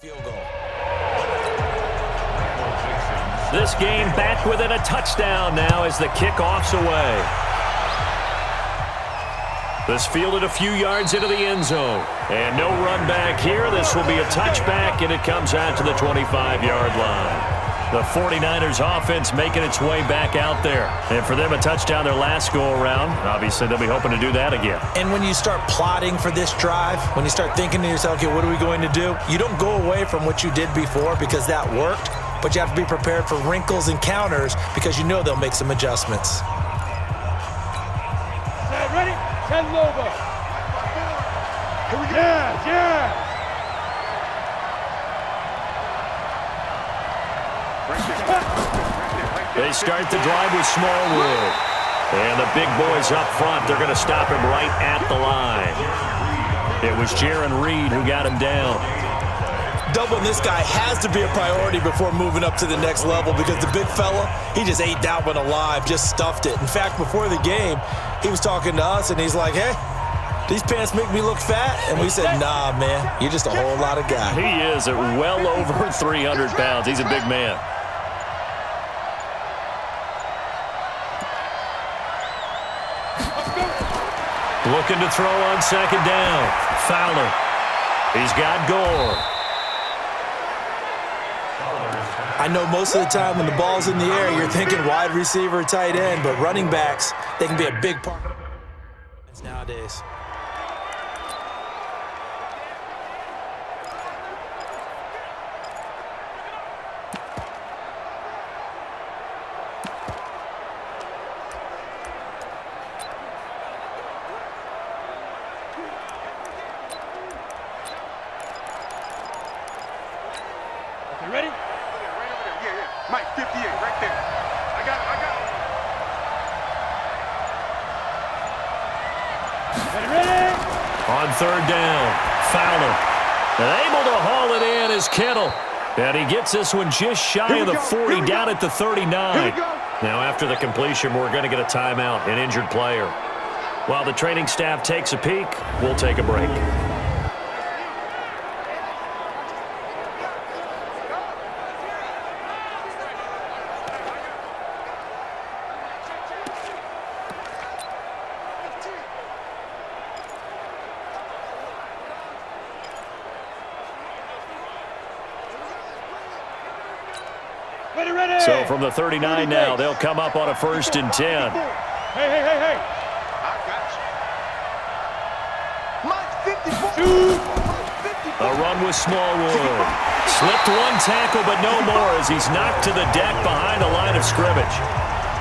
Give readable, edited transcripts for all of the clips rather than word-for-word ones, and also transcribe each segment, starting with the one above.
Field goal. This game back within a touchdown now as the kickoff's away. This fielded a few yards into the end zone. And no run back here. This will be a touchback, and it comes out to the 25-yard line. The 49ers offense making its way back out there. And for them, a touchdown their last go-around. Obviously, they'll be hoping to do that again. And when you start plotting for this drive, when you start thinking to yourself, okay, what are we going to do? You don't go away from what you did before because that worked, but you have to be prepared for wrinkles and counters because you know they'll make some adjustments. Ready? 10 over. Here we go. Yeah. They start the drive with Smallwood. And the big boys up front, they're going to stop him right at the line. It was Jaron Reed who got him down. Doubling this guy has to be a priority before moving up to the next level because the big fella, he just ate that one alive, just stuffed it. In fact, before the game, he was talking to us, and he's like, hey, these pants make me look fat. And we said, nah, man, you're just a whole lot of guy. He is at well over 300 pounds. He's a big man. Looking to throw on second down. Fowler. He's got Gore. I know most of the time when the ball's in the air, you're thinking wide receiver, tight end, but running backs, they can be a big part nowadays. You ready? Right over there. Yeah. Mike, 58, right there. I got it. Ready? On third down, Fowler. And able to haul it in is Kittle. And he gets this one just shy of the 40, down at the 39. Now after the completion, we're going to get a timeout, an injured player. While the training staff takes a peek, we'll take a break. Ready. So from the 39 now, they'll come up on a 1st and 10. Hey. I got you. Mike, 54. A run with Smallwood. Slipped one tackle, but no more as he's knocked to the deck behind the line of scrimmage.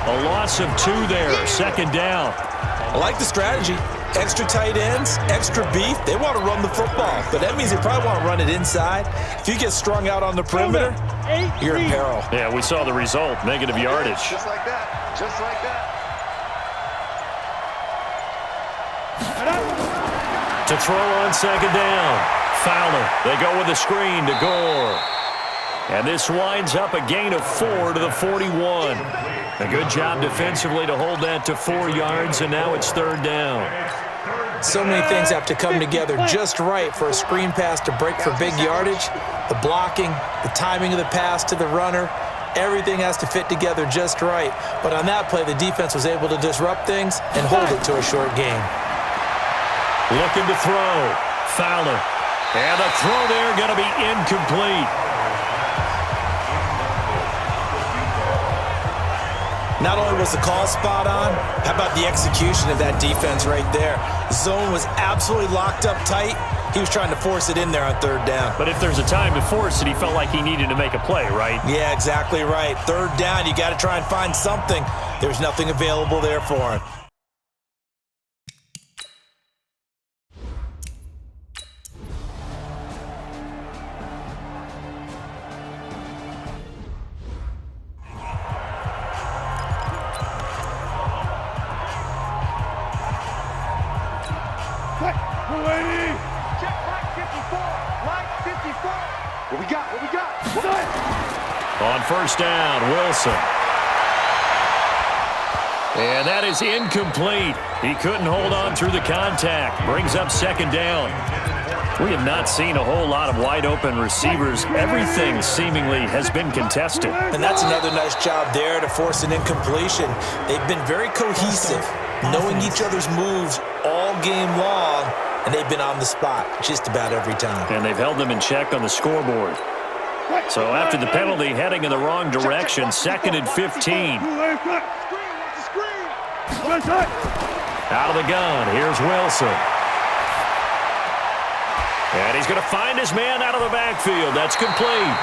A loss of 2 there, second down. I like the strategy. Extra tight ends, extra beef. They want to run the football, but that means they probably want to run it inside. If you get strung out on the perimeter, you're in peril. Yeah, we saw the result, negative yardage. Just like that. Just like that. To throw on second down. Fowler. They go with a screen to Gore. And this winds up a gain of 4 to the 41. A good job defensively to hold that to 4 yards, and now it's third down. So many things have to come together just right for a screen pass to break for big yardage. The blocking, the timing of the pass to the runner, everything has to fit together just right. But on that play, the defense was able to disrupt things and hold it to a short game. Looking to throw. Fowler. And the throw there going to be incomplete. Not only was the call spot on, how about the execution of that defense right there? The zone was absolutely locked up tight. He was trying to force it in there on third down. But if there's a time to force it, he felt like he needed to make a play, right? Yeah, exactly right. Third down, you got to try and find something. There's nothing available there for him. On first down, Wilson. And that is incomplete. He couldn't hold on through the contact. Brings up second down. We have not seen a whole lot of wide-open receivers. Everything seemingly has been contested. And that's another nice job there to force an incompletion. They've been very cohesive, knowing each other's moves all game long, and they've been on the spot just about every time. And they've held them in check on the scoreboard. So after the penalty, heading in the wrong direction, 2nd and 15. Out of the gun, here's Wilson. And he's going to find his man out of the backfield. That's complete.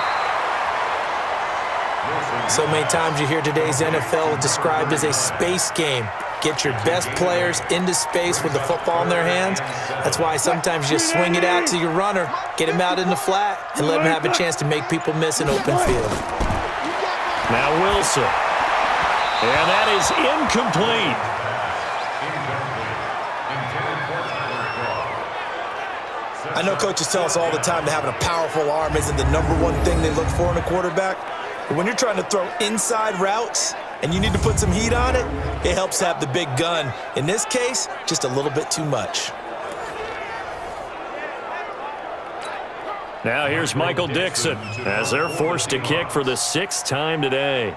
So many times you hear today's NFL described as a space game. Get your best players into space with the football in their hands. That's why sometimes you just swing it out to your runner, get him out in the flat, and let him have a chance to make people miss an open field. Now Wilson. And that is incomplete. I know coaches tell us all the time that having a powerful arm isn't the #1 thing they look for in a quarterback. But when you're trying to throw inside routes and you need to put some heat on it, it helps have the big gun. In this case, just a little bit too much. Now here's Michael Dixon as they're forced to kick for the 6th time today.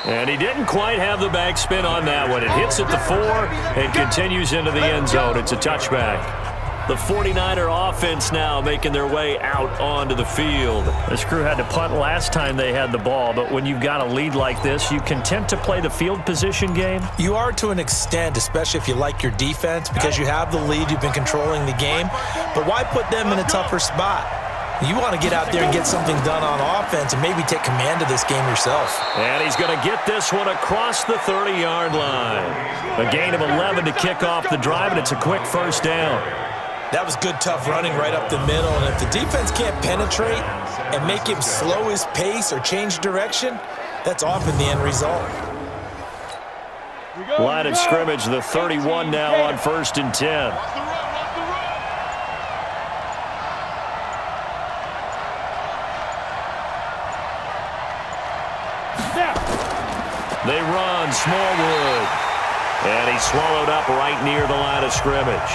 And he didn't quite have the backspin on that one. It hits at the 4 and continues into the end zone. It's a touchback. The 49er offense now making their way out onto the field. This crew had to punt last time they had the ball, but when you've got a lead like this, you content to play the field position game? You are to an extent, especially if you like your defense, because you have the lead, you've been controlling the game. But why put them in a tougher spot? You want to get out there and get something done on offense and maybe take command of this game yourself. And he's going to get this one across the 30-yard line. A gain of 11 to kick off the drive, and it's a quick first down. That was good, tough running right up the middle. And if the defense can't penetrate and make him slow his pace or change direction, that's often the end result. Line of scrimmage, the 31 now on 1st and 10. They run, Smallwood. And he's swallowed up right near the line of scrimmage.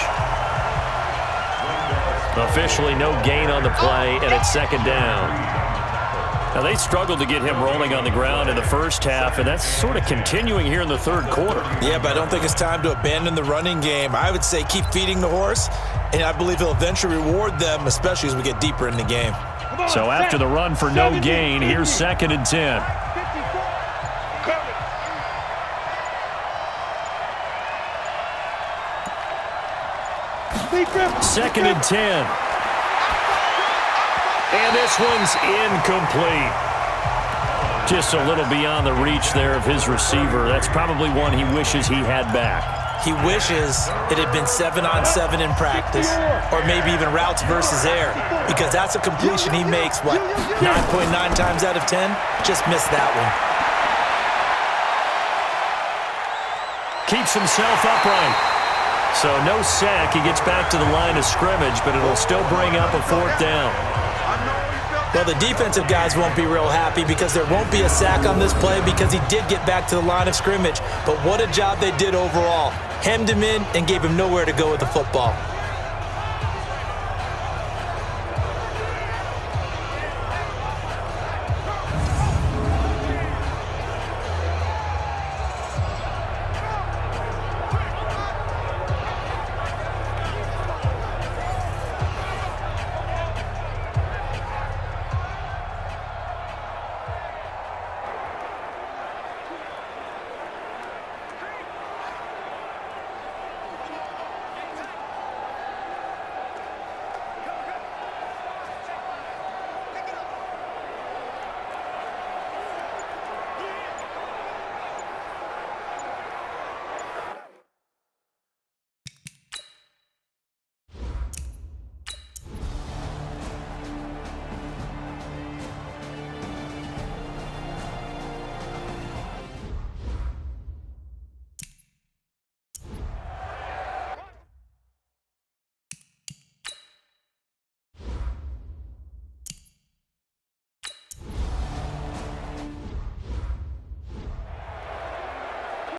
Officially no gain on the play, and it's 2nd down. Now, they struggled to get him rolling on the ground in the first half, and that's sort of continuing here in the 3rd quarter. Yeah, but I don't think it's time to abandon the running game. I would say keep feeding the horse, and I believe he'll eventually reward them, especially as we get deeper in the game. So after the run for no gain, here's 2nd and 10. 2nd and 10. And this one's incomplete. Just a little beyond the reach there of his receiver. That's probably one he wishes he had back. He wishes it had been 7-on-7 in practice, or maybe even routes versus air, because that's a completion he makes, 9.9 times out of 10? Just missed that one. Keeps himself upright. So no sack. He gets back to the line of scrimmage, but it'll still bring up a 4th down. Well, the defensive guys won't be real happy because there won't be a sack on this play because he did get back to the line of scrimmage. But what a job they did overall. Hemmed him in and gave him nowhere to go with the football.